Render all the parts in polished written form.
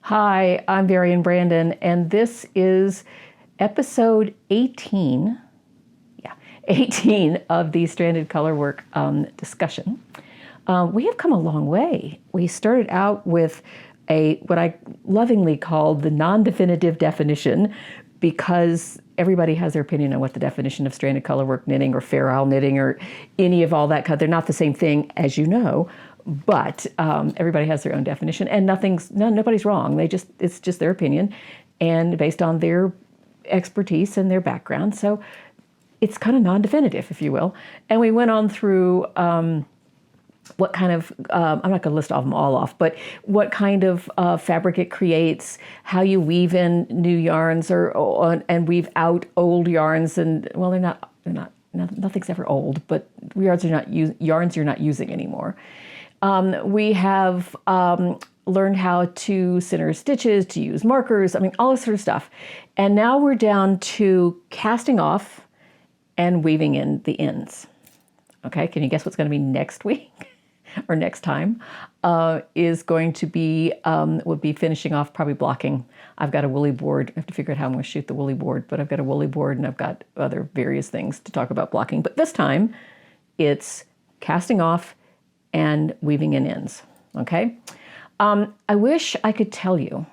Hi, I'm Varian Brandon, and this is episode 18. Yeah, 18 of the Stranded Colorwork discussion. We have come a long way. We started out with what I lovingly called the non-definitive definition, because everybody has their opinion on what the definition of stranded colorwork knitting or fair isle knitting or any of all that. They're not the same thing, as you know. But everybody has their own definition, and nobody's wrong. It's just their opinion, and based on their expertise and their background. So it's kind of non-definitive, if you will. And we went on through what kind of I'm not going to list all of them all off, but what kind of fabric it creates, how you weave in new yarns and weave out old yarns, and well, nothing's ever old, but yarns you're not using anymore. We have learned how to center stitches, to use markers, all this sort of stuff. And now we're down to casting off and weaving in the ends. Okay, can you guess what's going to be next week or next time? Is going to be, we'll be finishing off probably blocking. I've got a woolly board. I have to figure out how I'm going to shoot the woolly board, but I've got a woolly board and I've got other various things to talk about blocking. But this time it's casting off and weaving in ends, okay? I wish I could tell you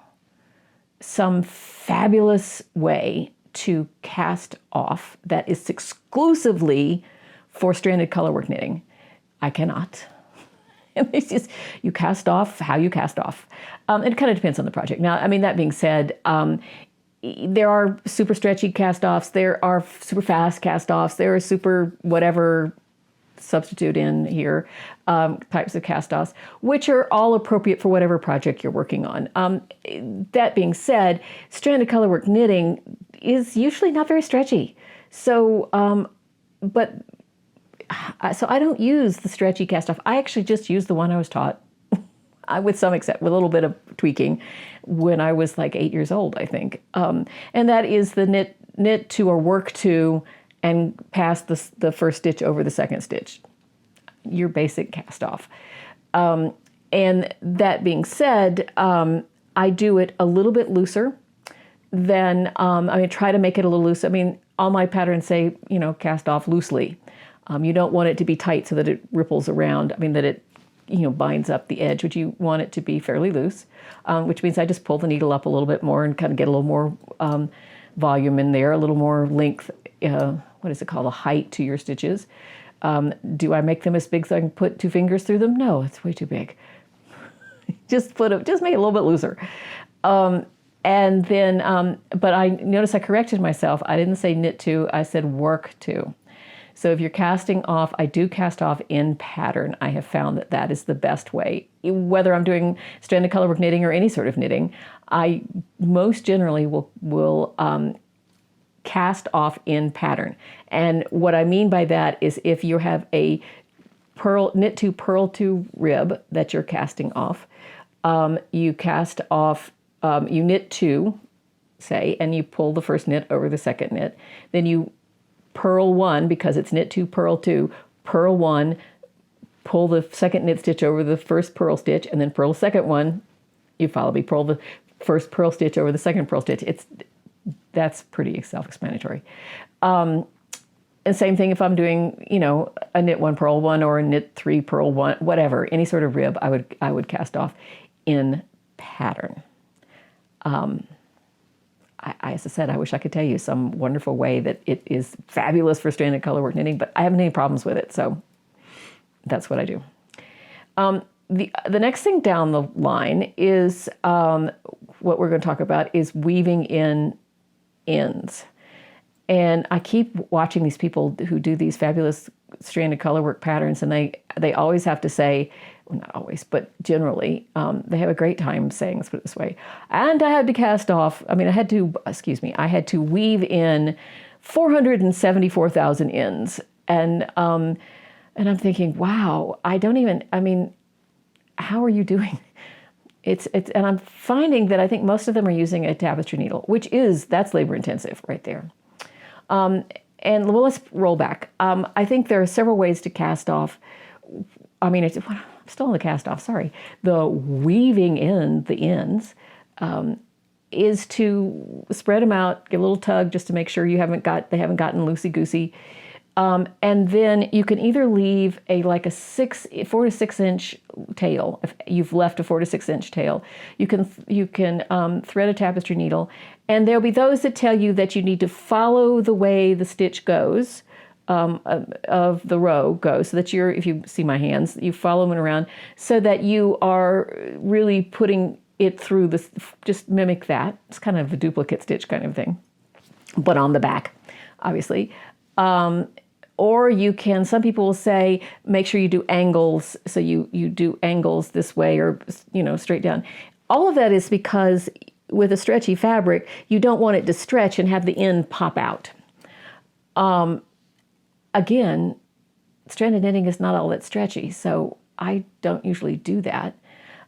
some fabulous way to cast off that is exclusively for stranded colorwork knitting. I cannot. It's just, you cast off how you cast off. It kind of depends on the project. Now, that being said, there are super stretchy cast-offs, there are super fast cast-offs, there are super whatever substitute in here types of cast-offs, which are all appropriate for whatever project you're working on. That being said, stranded colorwork knitting is usually not very stretchy. So, so I don't use the stretchy cast-off. I actually just use the one I was taught, with a little bit of tweaking, when I was like 8 years old, I think. And that is the knit to or work to and pass the first stitch over the second stitch. Your basic cast off. And that being said, I do it a little bit looser than, try to make it a little loose. All my patterns say, cast off loosely. You don't want it to be tight so that it ripples around. That it, binds up the edge, but you want it to be fairly loose, which means I just pull the needle up a little bit more and kind of get a little more volume in there, a little more length, what is it called, a height to your stitches. Do I make them as big so I can put 2 fingers through them? No, it's way too big. just make it a little bit looser. And then, but I notice I corrected myself. I didn't say knit to, I said work to. So if you're casting off, I do cast off in pattern. I have found that is the best way. Whether I'm doing stranded colorwork knitting or any sort of knitting, I most generally will cast off in pattern. And what I mean by that is if you have a knit to purl to rib that you're casting off, you cast off, you knit 2, say, and you pull the first knit over the second knit. Then you purl 1, because it's knit 2, purl 2, purl 1, pull the second knit stitch over the first purl stitch, and then purl the second one. You follow me, purl the first purl stitch over the second purl stitch. That's pretty self-explanatory. And same thing if I'm doing, a knit 1, purl 1, or a knit 3, purl 1, whatever, any sort of rib, I would cast off in pattern. As I said, I wish I could tell you some wonderful way that it is fabulous for stranded colorwork knitting, but I haven't any problems with it, so that's what I do. The next thing down the line is what we're going to talk about is weaving in ends. And I keep watching these people who do these fabulous stranded colorwork patterns, and they always have to say, well, not always, but generally, they have a great time saying, let's put it this way, and I had to cast off, I had to weave in 474,000 ends. And I'm thinking, wow, how are you doing? And I'm finding that I think most of them are using a tapestry needle, that's labor intensive right there. And well, let's roll back. I think there are several ways to cast off. I'm still on the cast off, sorry. The weaving in the ends. is to spread them out, give a little tug just to make sure they haven't gotten loosey-goosey. And then you can either leave a 4 to 6 inch tail. If you've left a 4 to 6 inch tail, you can thread a tapestry needle, and there'll be those that tell you that you need to follow the way the stitch goes, of the row goes, so that if you see my hands, you follow them around, so that you are really putting it through this. Just mimic that. It's kind of a duplicate stitch kind of thing, but on the back, obviously. Or you can, some people will say, make sure you do angles. So you do angles this way, or, straight down. All of that is because with a stretchy fabric, you don't want it to stretch and have the end pop out. Again, stranded knitting is not all that stretchy, so I don't usually do that.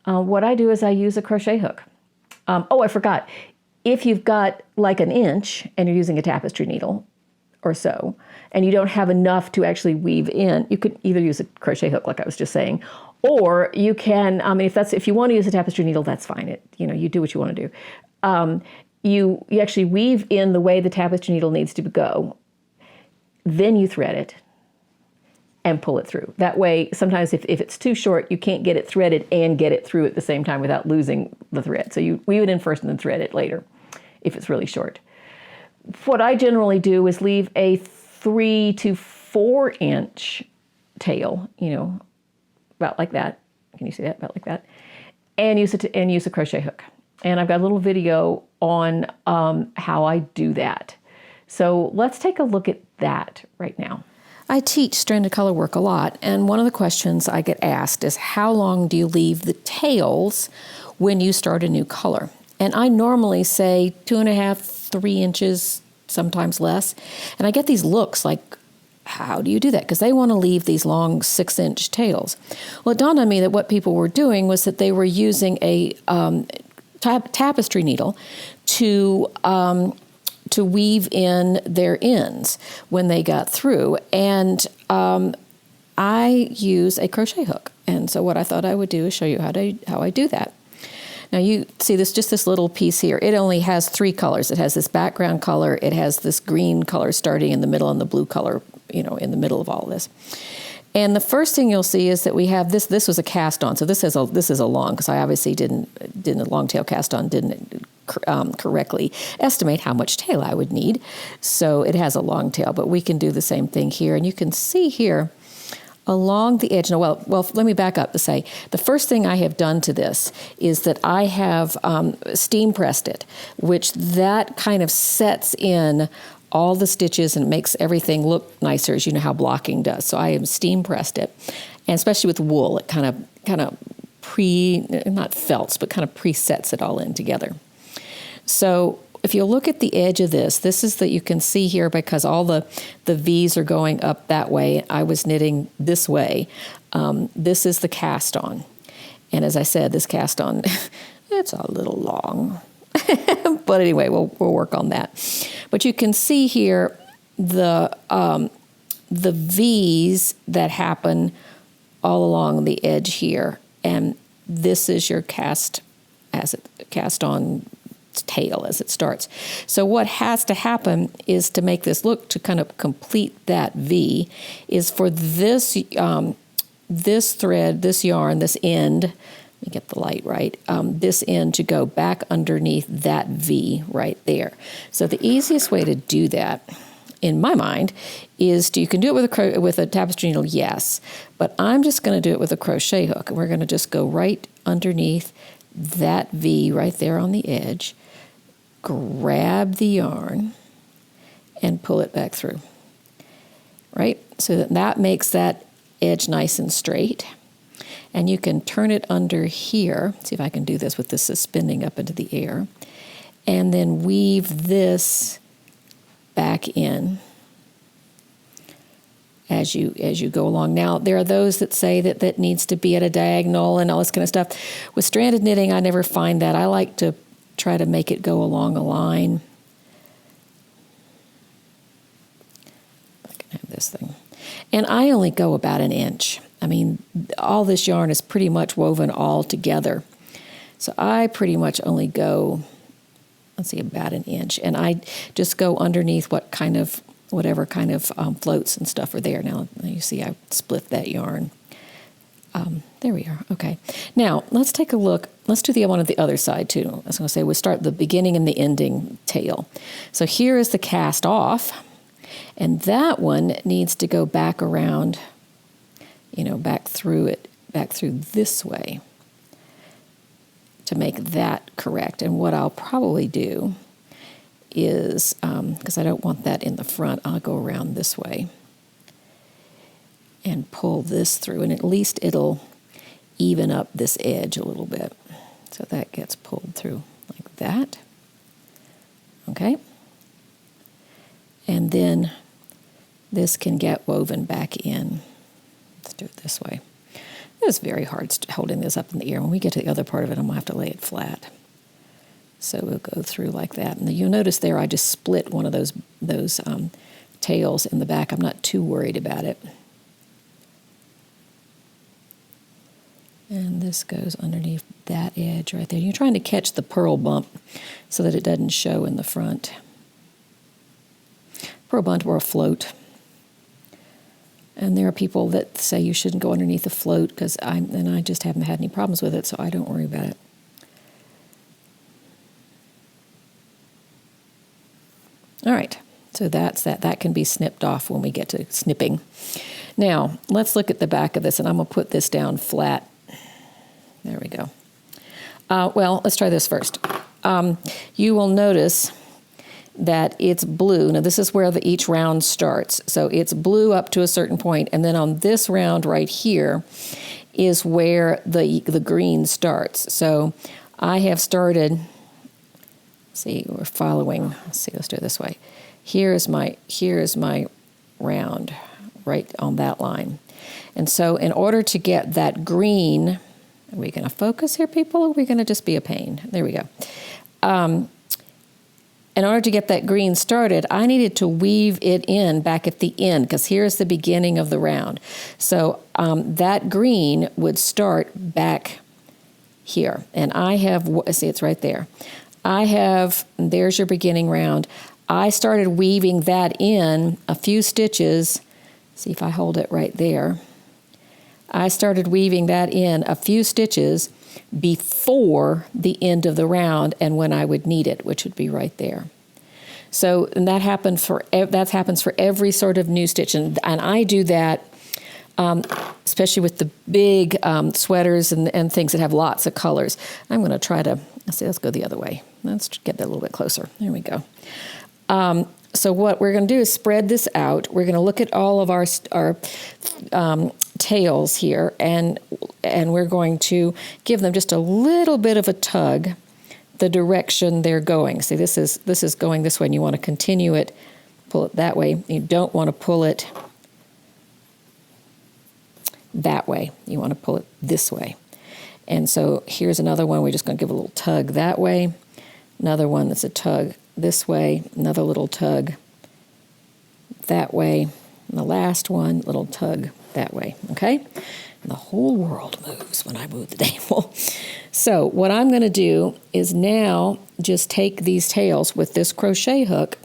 What I do is I use a crochet hook. I forgot. If you've got like an inch and you're using a tapestry needle or so, and you don't have enough to actually weave in, you could either use a crochet hook, like I was just saying, or you can, if you want to use a tapestry needle, that's fine. You do what you want to do. You actually weave in the way the tapestry needle needs to go. Then you thread it and pull it through. That way, sometimes if it's too short, you can't get it threaded and get it through at the same time without losing the thread. So you weave it in first and then thread it later if it's really short. What I generally do is leave a 3 to 4 inch tail, about like that. Can you see that? About like that. And use a crochet hook. And I've got a little video on how I do that. So let's take a look at that right now. I teach stranded color work a lot, and one of the questions I get asked is, how long do you leave the tails when you start a new color? And I normally say 2.5, 3 inches, sometimes less. And I get these looks like, how do you do that? Because they want to leave these long 6-inch tails. Well, it dawned on me that what people were doing was that they were using a tapestry needle to weave in their ends when they got through. And I use a crochet hook. And so what I thought I would do is show you how I do that. Now you see this little piece here. It only has 3 colors. It has this background color. It has this green color starting in the middle and the blue color, in the middle of all this. And the first thing you'll see is that we have this. This was a cast on. So this is a long, because I obviously didn't a long tail cast on, didn't correctly estimate how much tail I would need. So it has a long tail, but we can do the same thing here. And you can see here along the edge. Now, well, let me back up to say the first thing I have done to this is that I have steam pressed it, which that kind of sets in all the stitches and makes everything look nicer, as you know how blocking does. So I have steam pressed it, and especially with wool, it kind of not felts, but kind of presets it all in together. So if you look at the edge of this is that you can see here, because all the V's are going up that way. I was knitting this way. This is the cast on. And as I said, this cast on, it's a little long. But anyway, we'll work on that. But you can see here the V's that happen all along the edge here. And this is your cast on tail as it starts. So what has to happen is, to make this look, to kind of complete that V, is for this thread, this yarn, this end, let me get the light right, this end to go back underneath that V right there. So the easiest way to do that, in my mind, is you can do it with a tapestry needle, yes, but I'm just going to do it with a crochet hook. And we're going to just go right underneath that V right there on the edge, grab the yarn, and pull it back through, right? So that makes that edge nice and straight. And you can turn it under here. See if I can do this with this suspending up into the air. And then weave this back in as you go along. Now, there are those that say that needs to be at a diagonal and all this kind of stuff. With stranded knitting, I never find that. I like to try to make it go along a line. I can have this thing. And I only go about 1 inch. I mean, all this yarn is pretty much woven all together. So I pretty much only go, let's see, about an inch. And I just go underneath whatever kind of floats and stuff are there. Now you see I split that yarn. There we are. Okay. Now let's take a look. Let's do the one on the other side too. I was going to say we'll start the beginning and the ending tail. So here is the cast off, and that one needs to go back around, back through this way to make that correct. And what I'll probably do is, because I don't want that in the front, I'll go around this way and pull this through, and at least it'll even up this edge a little bit. So that gets pulled through like that. Okay. And then this can get woven back in. Let's do it this way. It's very hard holding this up in the air. When we get to the other part of it, I'm going to have to lay it flat. So we'll go through like that. And you'll notice there I just split one of those tails in the back. I'm not too worried about it. And this goes underneath that edge right there. You're trying to catch the purl bump so that it doesn't show in the front. Purl bump or a float. And there are people that say you shouldn't go underneath a float because I just haven't had any problems with it, so I don't worry about it. All right, so that's that. That can be snipped off when we get to snipping. Now, let's look at the back of this, and I'm going to put this down flat. There we go. Well, let's try this first. You will notice that it's blue. Now, this is where each round starts. So it's blue up to a certain point, and then on this round right here is where the green starts. So I have started, see, we're following, let's do it this way. Here is my round right on that line. And so in order to get that green, are we going to focus here, people, or are we going to just be a pain? There we go. In order to get that green started, I needed to weave it in back at the end, because here's the beginning of the round. So that green would start back here. And I have, see, it's right there. There's your beginning round. I started weaving that in a few stitches. See if I hold it right there. I started weaving that in a few stitches before the end of the round and when I would need it, which would be right there. So and that happens for every sort of new stitch, and I do that especially with the big sweaters and things that have lots of colors. I'm going to try to let's go the other way. Let's get that a little bit closer. There we go. So what we're going to do is spread this out. We're going to look at all of our tails here, and we're going to give them just a little bit of a tug the direction they're going. See, this is going this way, and you want to continue it, pull it that way. You don't want to pull it that way. You want to pull it this way. And so here's another one. We're just going to give a little tug that way. Another one that's a tug this way. Another little tug that way. And the last one, little tug that way. Okay? And the whole world moves when I move the table. So what I'm going to do is now just take these tails with this crochet hook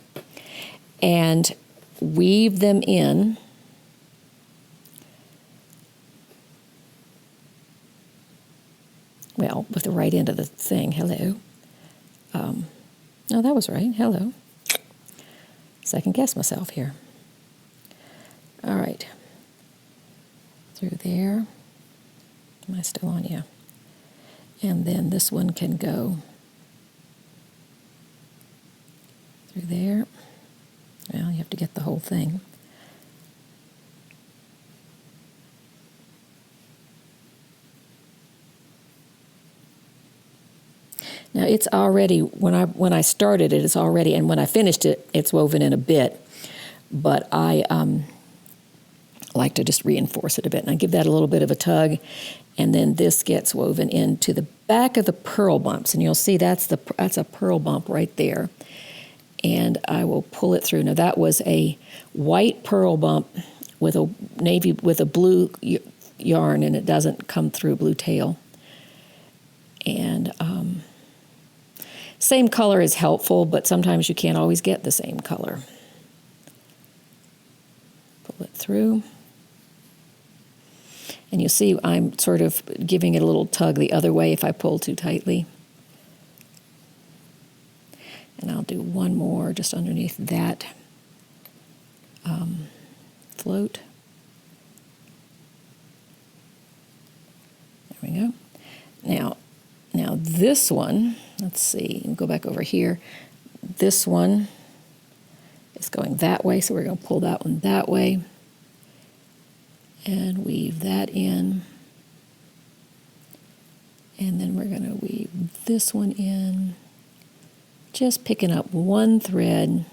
and weave them in. Well, with the right end of the thing. Hello. No, that was right. Hello. Second guess myself here. All right. Through there. Am I still on? Yeah. And then this one can go through there. Well, you have to get the whole thing. Now it's already, when I started it, it's already, and when I finished it, it's woven in a bit. But I like to just reinforce it a bit. And I give that a little bit of a tug, and then this gets woven into the back of the purl bumps. And you'll see that's a purl bump right there. And I will pull it through. Now that was a white purl bump with a blue yarn, and it doesn't come through, blue tail. And same color is helpful, but sometimes you can't always get the same color. Pull it through. And you'll see I'm sort of giving it a little tug the other way if I pull too tightly. And I'll do one more just underneath that float. There we go. Now this one, let's see, go back over here. This one is going that way, so we're going to pull that one that way and weave that in. And then we're going to weave this one in, just picking up one thread,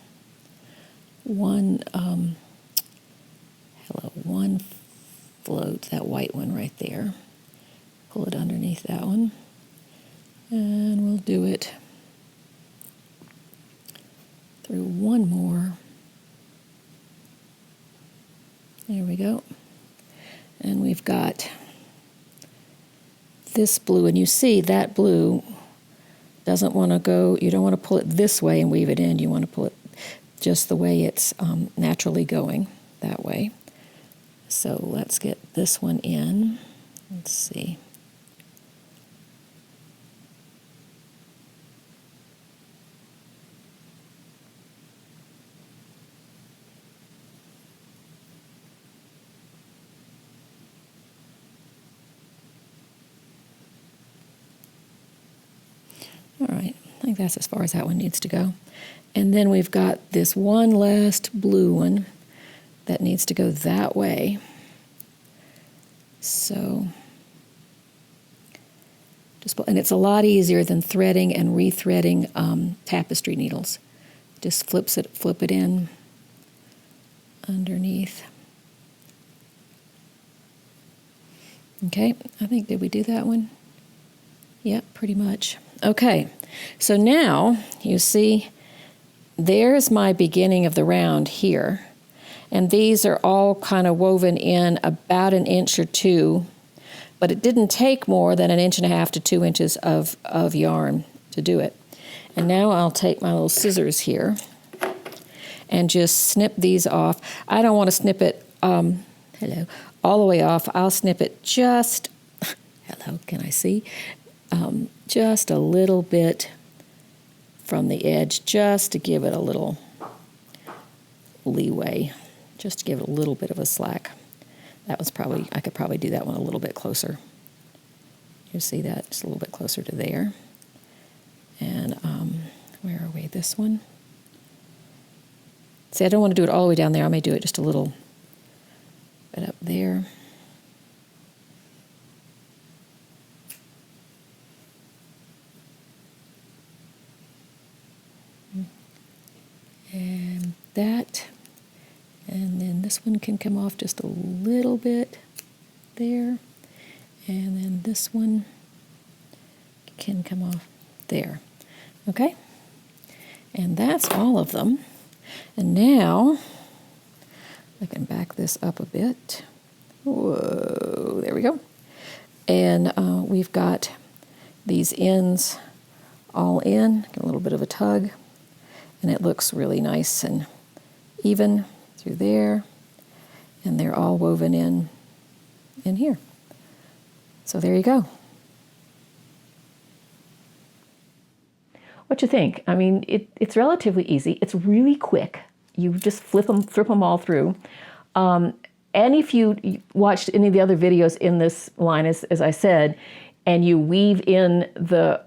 one float, that white one right there. Pull it underneath that one, and we'll do it through one more. There we go. And we've got this blue, and you see that blue doesn't want to go, you don't want to pull it this way and weave it in, you want to pull it just the way it's naturally going, that way. So let's get this one in. Let's see. All right, I think that's as far as that one needs to go. And then we've got this one last blue one that needs to go that way. So, and it's a lot easier than threading and rethreading tapestry needles. Just flip it in underneath. Okay, I think, did we do that one? Yep, pretty much. Okay, so now you see there's my beginning of the round here. And these are all kind of woven in about 1 inch or 2, but it didn't take more than 1.5 inches to 2 inches of yarn to do it. And now I'll take my little scissors here and just snip these off. I don't want to snip it all the way off. I'll snip it just, hello, can I see? Just a little bit from the edge, just to give it a little leeway, just to give it a little bit of a slack. That was probably, I could probably do that one a little bit closer. You see that? Just a little bit closer to there. And where are we? This one? See, I don't want to do it all the way down there. I may do it just a little bit up there. And that, and then this one can come off just a little bit there, and then this one can come off there. Okay, and that's all of them. And now I can back this up a bit. Whoa, there we go. And we've got these ends all in, get a little bit of a tug. And it looks really nice and even through there, and they're all woven in here. So there you go. What you think? I mean, it's relatively easy. It's really quick. You just flip them all through. And if you watched any of the other videos in this line, as I said, and you weave in the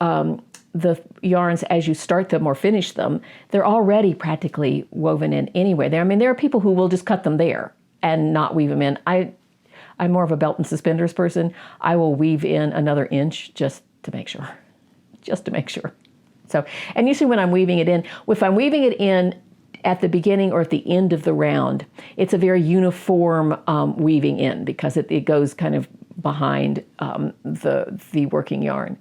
yarns as you start them or finish them, they're already practically woven in anyway. There are people who will just cut them there and not weave them in. I'm more of a belt and suspenders person. I will weave in another inch just to make sure. So, and usually when I'm weaving it in, if I'm weaving it in at the beginning or at the end of the round, it's a very uniform weaving in because it goes kind of behind the working yarn.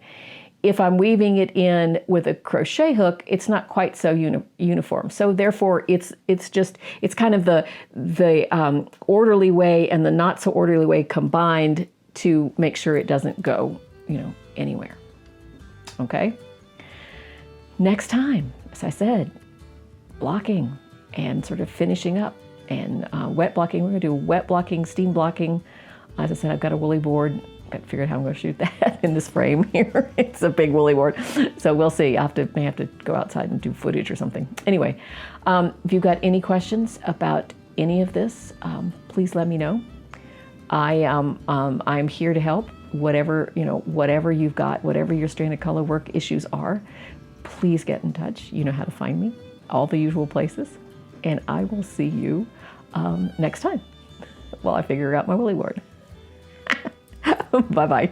If I'm weaving it in with a crochet hook, it's not quite so uniform. So therefore, it's kind of the orderly way and the not so orderly way combined to make sure it doesn't go anywhere. okay? Next time, as I said, blocking and sort of finishing up and wet blocking. We're gonna do wet blocking, steam blocking. As I said, I've got a woolly board. Got to figure out how I'm going to shoot that in this frame here. It's a big woolly board. So we'll see. May have to go outside and do footage or something. Anyway, if you've got any questions about any of this, please let me know. I'm here to help. Whatever you've got, whatever your stranded color work issues are, please get in touch. You know how to find me, all the usual places. And I will see you next time while I figure out my woolly board. Bye-bye.